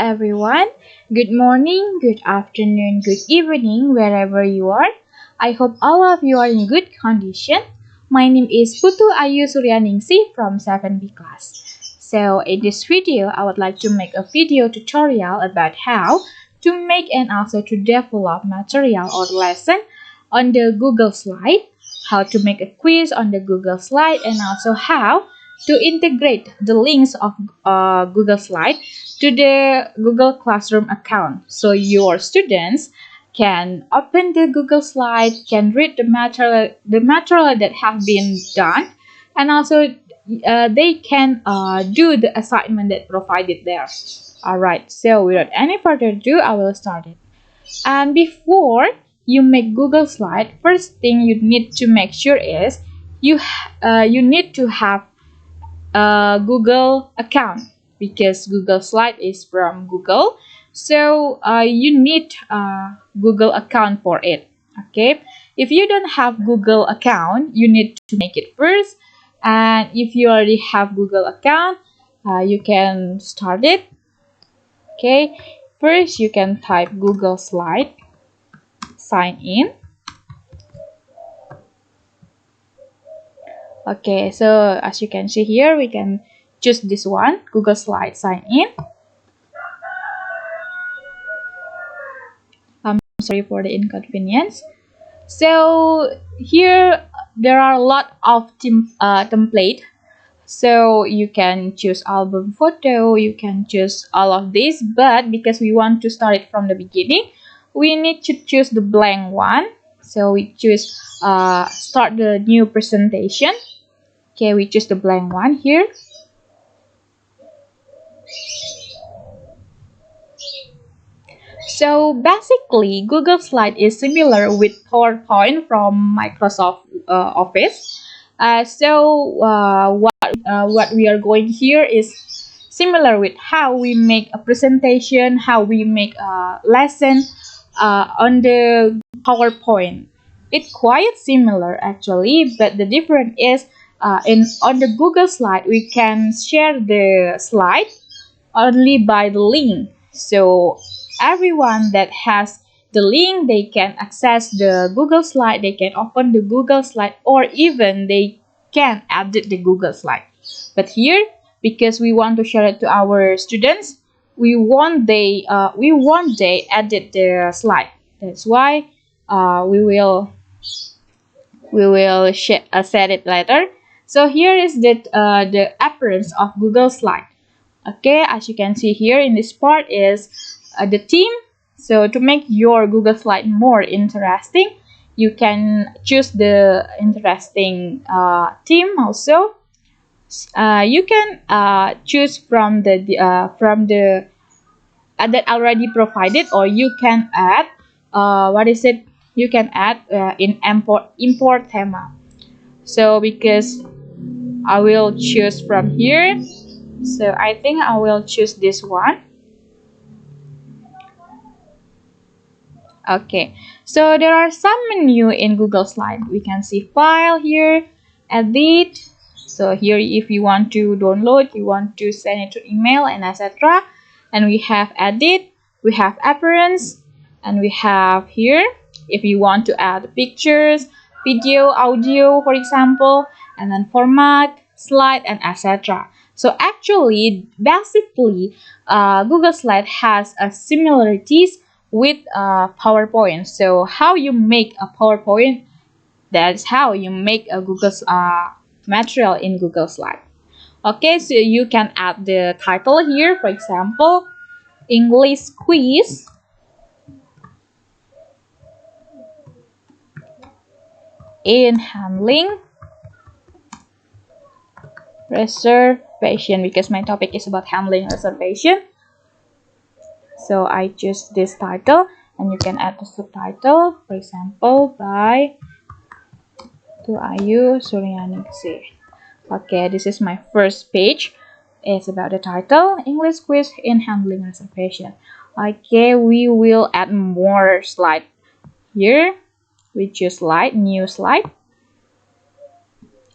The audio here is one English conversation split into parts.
everyone. Good morning, good afternoon, good evening, wherever you are. I hope all of you are in good condition. My name is Putu Ayu Suryaningsih from 7B class. So in this video, I would like to make a video tutorial about how to make and also to develop material or lesson on the Google slide, how to make a quiz on the Google slide, and also how to integrate the links of Google slide to the Google Classroom account. So your students can open the Google slide, can read the material that have been done, and also they can do the assignment that provided there. Alright, so without any further ado, I will start it. And before you make Google slide, first thing you need to make sure is you need to have a Google account, because Google slide is from Google, so you need a Google account for it. Okay, if you don't have Google account, you need to make it first, and if you already have Google account, you can start it. Okay, first you can type Google slide, sign in. Okay, so as you can see here, we can choose this one, Google Slide, sign in. I'm sorry for the inconvenience. So here there are a lot of template. So you can choose album photo, you can choose all of this, but because we want to start it from the beginning, we need to choose the blank one. So we choose start the new presentation. Okay, we choose the blank one here. So basically, Google Slide is similar with PowerPoint from Microsoft Office. What we are going here is similar with how we make a presentation, how we make a lesson on the PowerPoint. It's quite similar actually, but the difference is on the Google slide we can share the slide only by the link. So everyone that has the link, they can access the Google slide, they can open the Google slide, or even they can edit the Google slide. But here, because we want to share it to our students, we want they edit the slide. That's why we will set it later. So here is the appearance of Google slide. Okay, as you can see here in this part is the theme. So to make your Google slide more interesting, you can choose the interesting theme also. You can choose from the that already provided, or you can add you can add in import thema. So because I will choose from here, so I think I will choose this one. Okay, so there are some menu in Google Slide. We can see file here, edit. So here, if you want to download, you want to send it to email, and etc. And we have edit, we have appearance, and we have here if you want to add pictures, video, audio, for example, and then format, slide, and etc. So actually, basically, Google Slide has similarities with PowerPoint. So how you make a PowerPoint, that's how you make a Google material in Google Slide. Okay, so you can add the title here, for example, English quiz. In handling reservation, because my topic is about handling reservation. So I choose this title, and you can add the subtitle, for example, by Putu Ayu Suryaningsih. Okay, this is my first page. It's about the title, English quiz in handling reservation. Okay, we will add more slide here. We choose slide, new slide.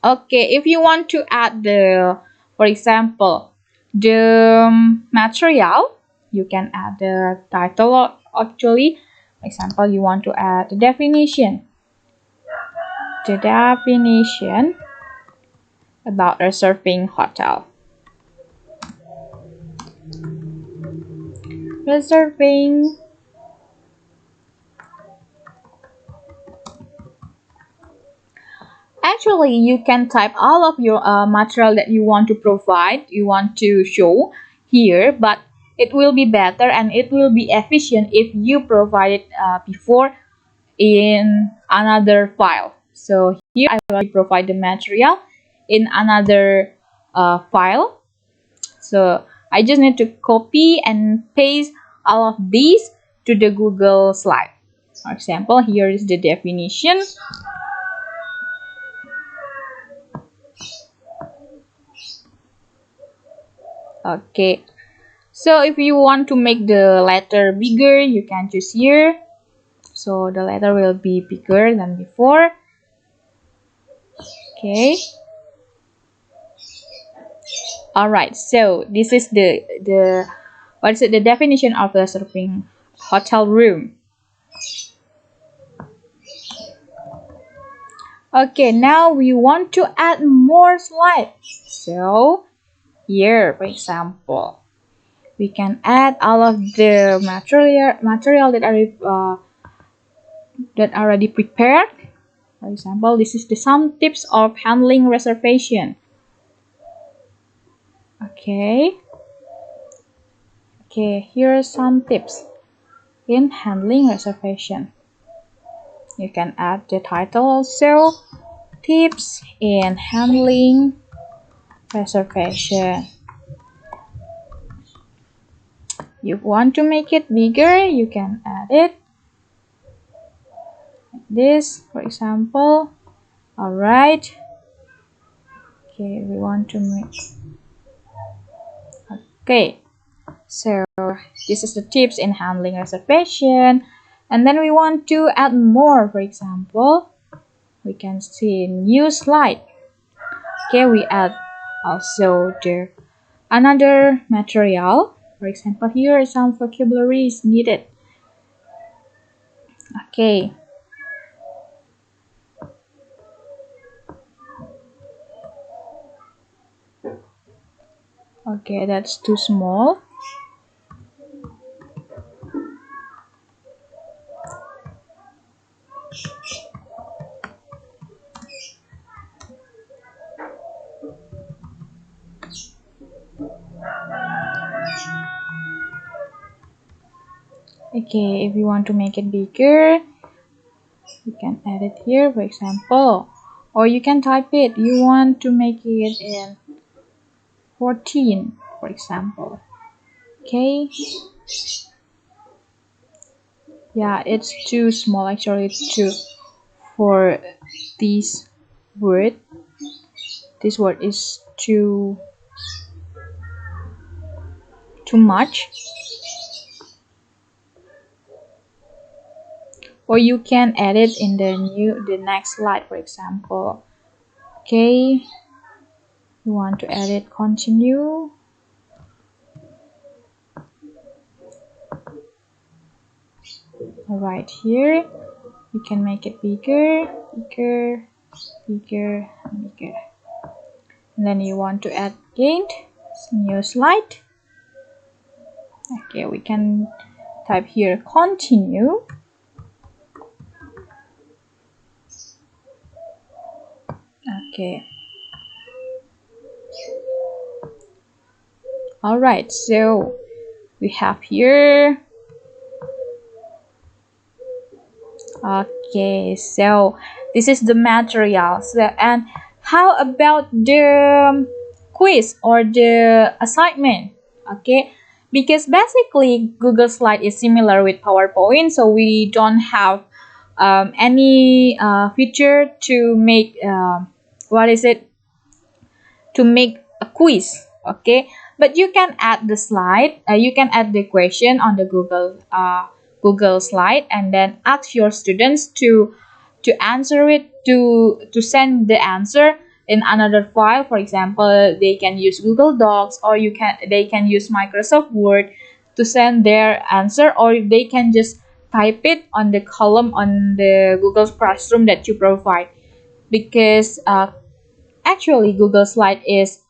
Okay, if you want to add for example, the material, you can add the title actually. For example, you want to add the definition. The definition about a surfing hotel. Reserving Actually, you can type all of your material that you want to provide, you want to show here, but it will be better and it will be efficient if you provide it before in another file. So here I will provide the material in another file. So I just need to copy and paste all of these to the Google slide. For example, here is the definition. Okay, so if you want to make the letter bigger, you can choose here. So the letter will be bigger than before. Okay. Alright, so this is the what is it? The definition of the surfing hotel room. Okay, now we want to add more slides. So here, for example, we can add all of the material that are already prepared. For example, this is some tips of handling reservation. Okay, here are some tips in handling reservation. You can add the title also, tips in handling reservation. You want to make it bigger, you can add it like this, for example. Alright. Okay, we want to make. Okay, so this is the tips in handling reservation. And then we want to add more. For example, we can see new slide. Okay, we add also the another material. For example, here some vocabulary is needed. Okay. Okay, that's too small. Okay, if you want to make it bigger, you can add it here, for example, or you can type it. You want to make it in 14, for example. Okay. Yeah, it's too small actually for this word. This word is too much. Or you can add it in the next slide, for example. Okay, you want to add it, continue. Right here, you can make it bigger, bigger, bigger, and bigger. And then you want to add again new slide. Okay, we can type here continue. Okay. Alright, so we have here. Okay, so this is the material. So, and how about the quiz or the assignment? Okay, because basically Google Slide is similar with PowerPoint, so we don't have any feature to make to make a quiz. Okay, but you can add the slide, you can add the question on the Google slide, and then ask your students to answer it, to send the answer in another file. For example, they can use Google Docs, or they can use Microsoft Word to send their answer, or they can just type it on the column on the Google Classroom that you provide. Because actually Google Slide is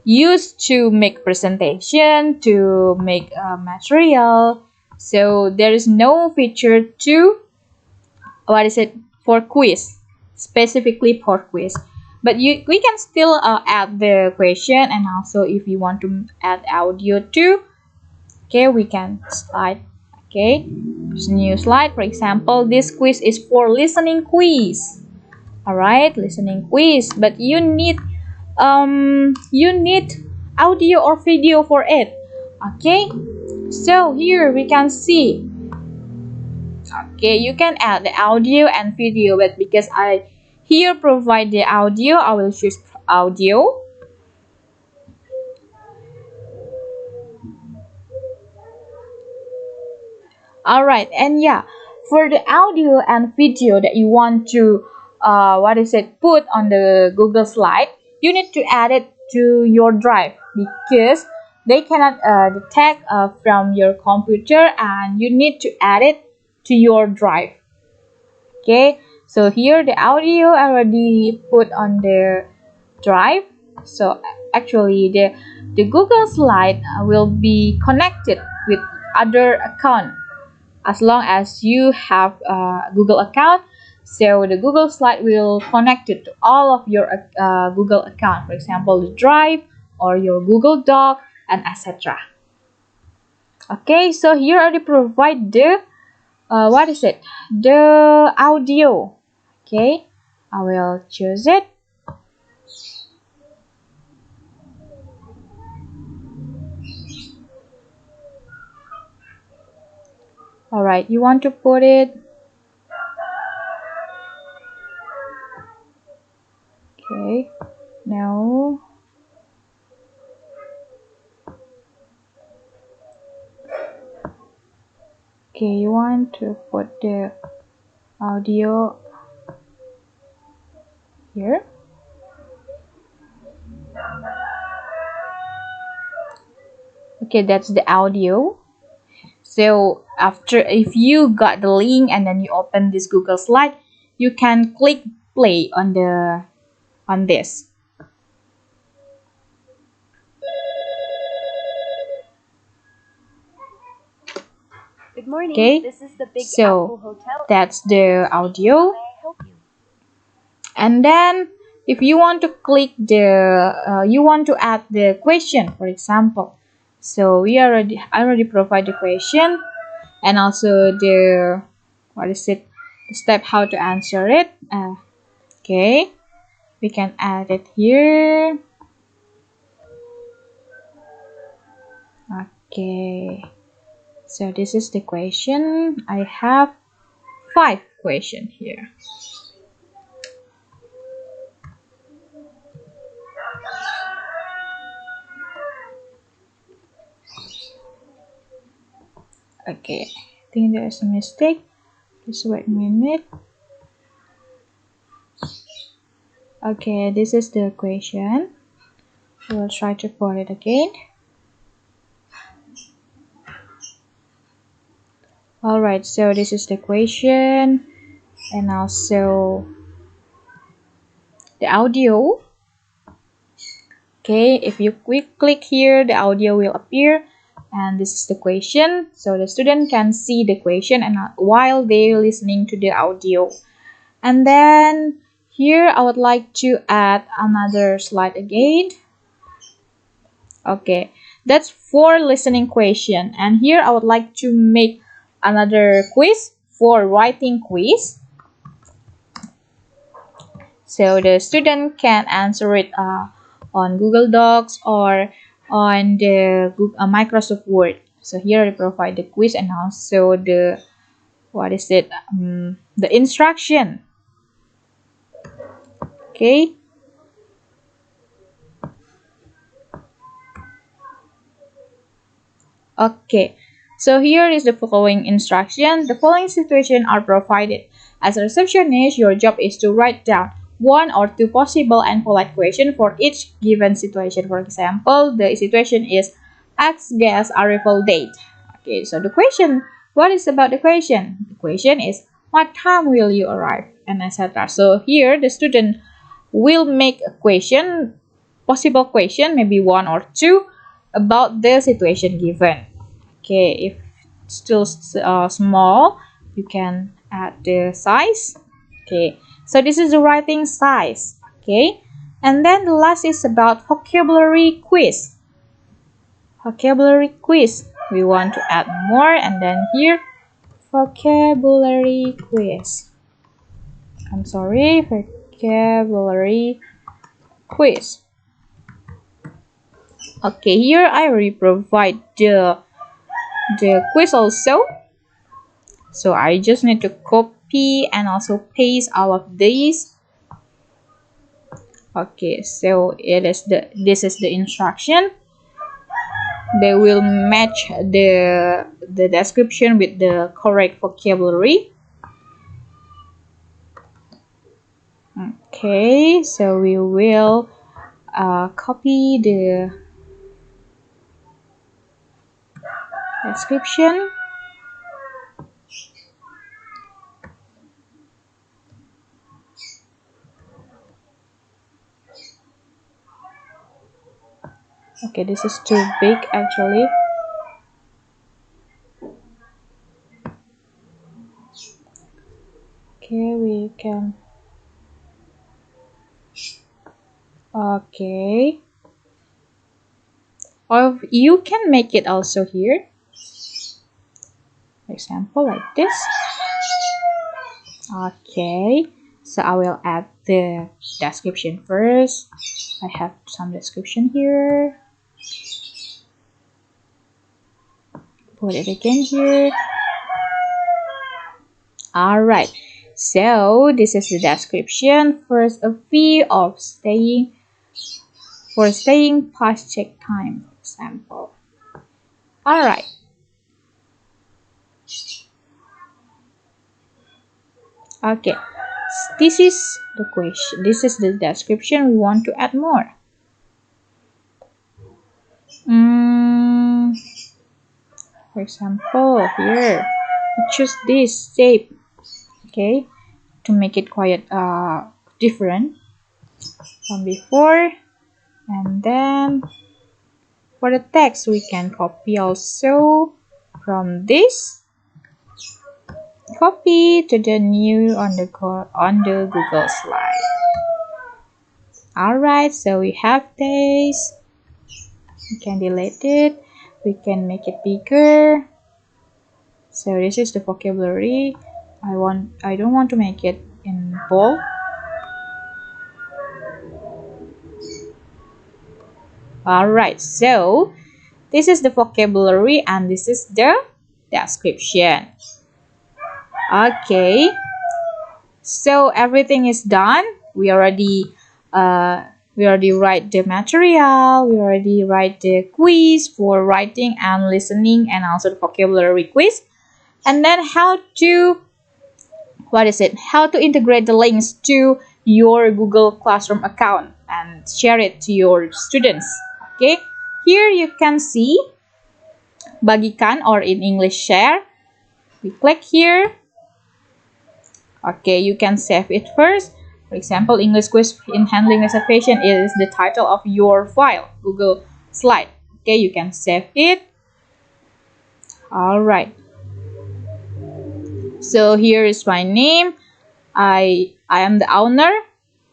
used to make presentation, to make material, so there is no feature to for quiz, specifically for quiz. But we can still add the question, and also if you want to add audio too, okay, we can slide. Okay, there's a new slide. For example, this quiz is for listening quiz. All right, listening quiz, but you need audio or video for it. Okay, so here we can see. Okay, you can add the audio and video, but because I here provide the audio, I will choose audio. All right, and yeah, for the audio and video that you want to put on the Google Slide, you need to add it to your drive, because they cannot detect from your computer, and you need to add it to your drive. Okay, so here the audio already put on the drive. So actually the Google Slide will be connected with other account, as long as you have a Google account. So the Google Slide will connect it to all of your Google account, for example the drive or your Google Doc, and etc. Okay, so here I provide the the audio. Okay, I will choose it. All right, you want to put it. Okay, now okay, you want to put the audio here. Okay, that's the audio. So after, if you got the link and then you open this Google Slide, you can click play on this. Good morning. Okay, This is the Big so Apple Hotel. that's the audio. May I help you? And then if you want to click you want to add the question, for example, so I already provide the question, and also the the step how to answer it. Okay, we can add it here. Okay, so this is the question. I have 5 questions here. Okay, I think there's a mistake. Just wait a minute. Okay, this is the question. We'll try to put it again. Alright, so this is the question, and also the audio. Okay, if you click here, the audio will appear, and this is the question, so the student can see the question and while they're listening to the audio. And then here I would like to add another slide again. Okay, that's for listening question, and here I would like to make another quiz for writing quiz, so the student can answer it on Google Docs or on the Microsoft Word. So here I provide the quiz and also the the instruction. Okay, okay, so here is the following instruction. The following situations are provided. As a receptionist, your job is to write down 1 or 2 possible and polite questions for each given situation. For example, the situation is ask guest arrival date. Okay, so the question, what is about the question? The question is, what time will you arrive? And etc. So here the student will make a question, possible question, maybe one or two, about the situation given. Okay, if it's still small, you can add the size. Okay, so this is the writing size. Okay, and then the last is about vocabulary quiz. Vocabulary quiz. We want to add more, and then here vocabulary quiz. I'm sorry, vocabulary quiz. Okay, here I already provide the quiz also. So I just need to copy and also paste all of these. Okay, so this is the instruction. They will match the description with the correct vocabulary. Okay, so we will copy the description. Okay, this is too big actually. Okay, we can. Okay. Or you can make it also here. For example, like this. Okay. So I will add the description first. I have some description here. Put it again here. Alright. So this is the description. First, a fee of staying past check time, for example. Alright. Okay. This is the question. This is the description. We want to add more. For example, here we choose this shape. Okay, to make it quite different from before. And then for the text, we can copy also from this. Copy to the new on the Google slide. Alright, so we have this. We can delete it. We can make it bigger. So this is the vocabulary. I don't want to make it in bold. Alright, so this is the vocabulary and this is the description. Okay, so everything is done. We already write the material. We already write the quiz for writing and listening, and also the vocabulary quiz. And then how to integrate the links to your Google Classroom account and share it to your students. Okay, here you can see bagikan, or in English share. We click here. Okay, you can save it first. For example, English quiz in handling reservation is the title of your file, Google slide. Okay, you can save it. Alright. So here is my name. I am the owner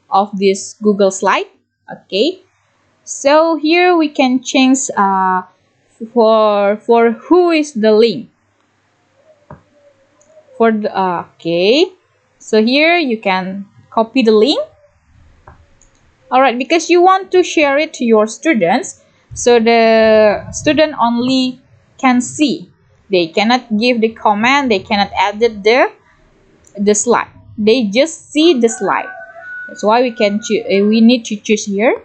of this Google slide. Okay. So here we can change for who is the link. For the okay. So here you can copy the link. Alright, because you want to share it to your students, so the student only can see. They cannot give the comment, they cannot edit the slide. They just see the slide. That's why we need to choose here,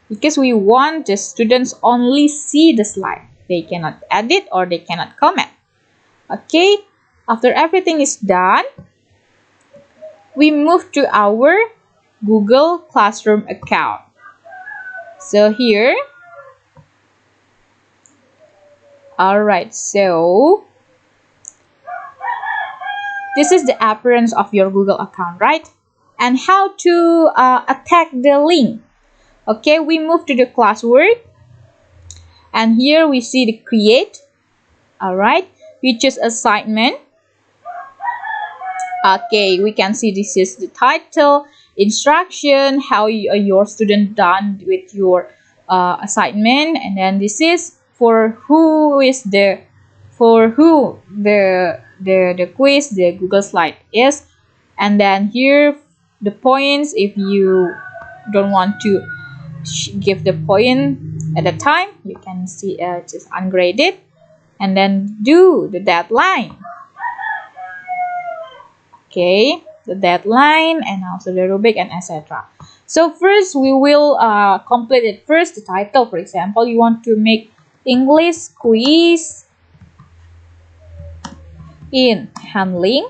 because we want the students only see the slide. They cannot edit or they cannot comment. Okay, after everything is done, we move to our Google Classroom account. So here, Alright, so this is the appearance of your Google account, right? And how to attack the link. Okay, we move to the classwork. And here we see the create. Alright, we choose assignment. Okay, we can see this is the title, instruction, how your student done with your assignment, and then this is for who is the quiz, the Google slide is, and then here the points if you don't want to give the point at the time, you can see just ungraded, and then do the deadline. Okay, the deadline and also the rubric and etc. So first we will complete it. First the title, for example, you want to make English quiz in handling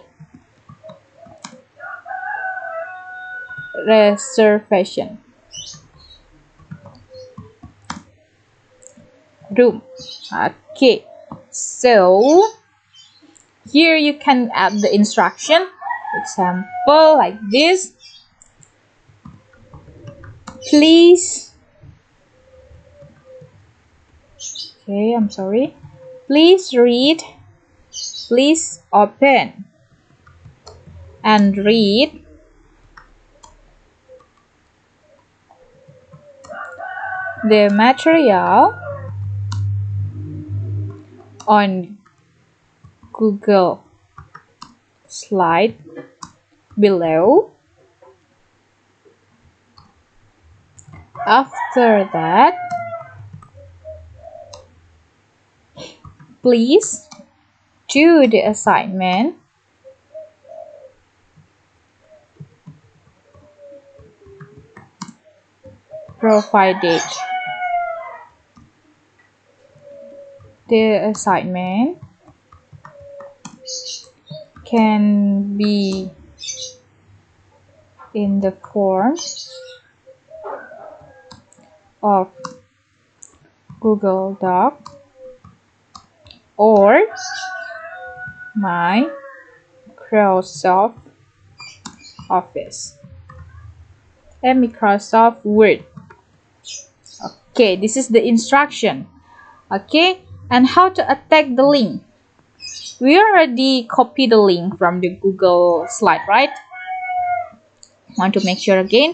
reservation room. Okay, so here you can add the instruction. For example, like this. Please. Okay, I'm sorry. Please read. Please open and read the material on Google slide below. After that, please do the assignment provided. The assignment can be in the form of Google Doc or Microsoft Office and Microsoft Word. Okay, this is the instruction. Okay, and how to attack the link. We already copied the link from the Google slide, right? Want to make sure again.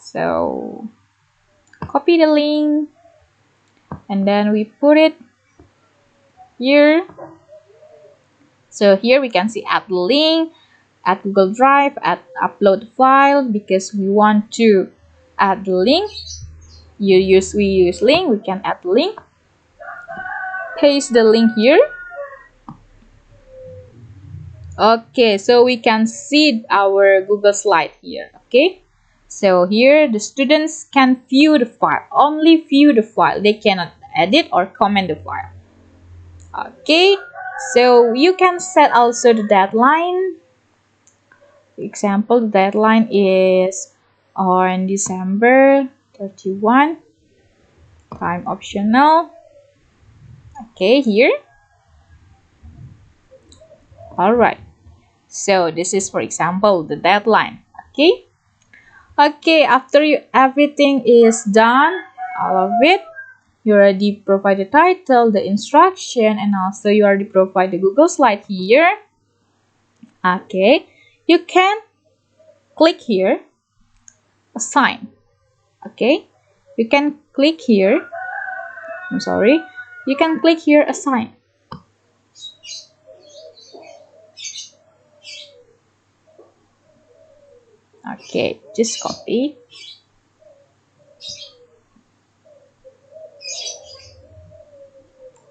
So copy the link and then we put it here. So here we can see add the link, add Google Drive, add upload file, because we want to add the link. We use link, we can add the link. Paste the link here. Okay, so we can see our Google slide here. Okay, so here the students can view the file, only view the file. They cannot edit or comment the file. Okay, so you can set also the deadline. For example, the deadline is on December 31. Time optional. Okay, here. Alright, so this is, for example, the deadline. Okay, after everything is done, all of it, you already provide the title, the instruction, and also you already provide the Google slide here. Okay, you can click here, assign. Okay, you can click here, you can click here, assign. Okay, just copy.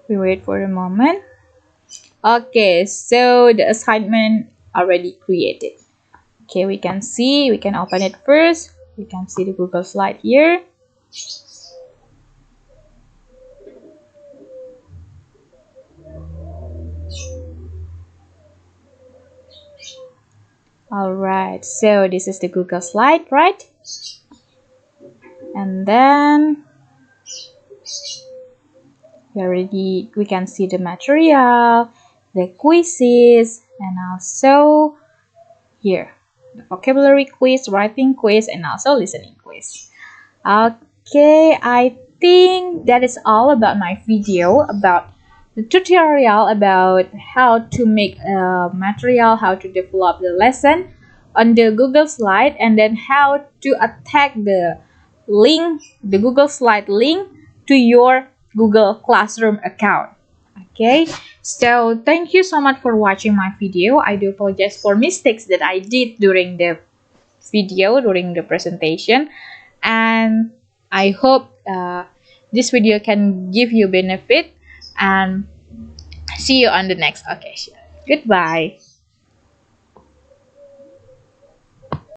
We wait for a moment. Okay, so the assignment already created. Okay, we can open it first. We can see the Google slide here. Alright, so this is the Google slide, right? And then We can see the material, the quizzes, and also here the vocabulary quiz, writing quiz, and also listening quiz. Okay, I think that is all about my video about the tutorial about how to make a material, how to develop the lesson on the Google Slide, and then how to attach the link, the Google Slide link to your Google Classroom account. Okay, so thank you so much for watching my video. I do apologize for mistakes that I did during the video, during the presentation, and I hope this video can give you benefit, and see you on the next occasion. Goodbye.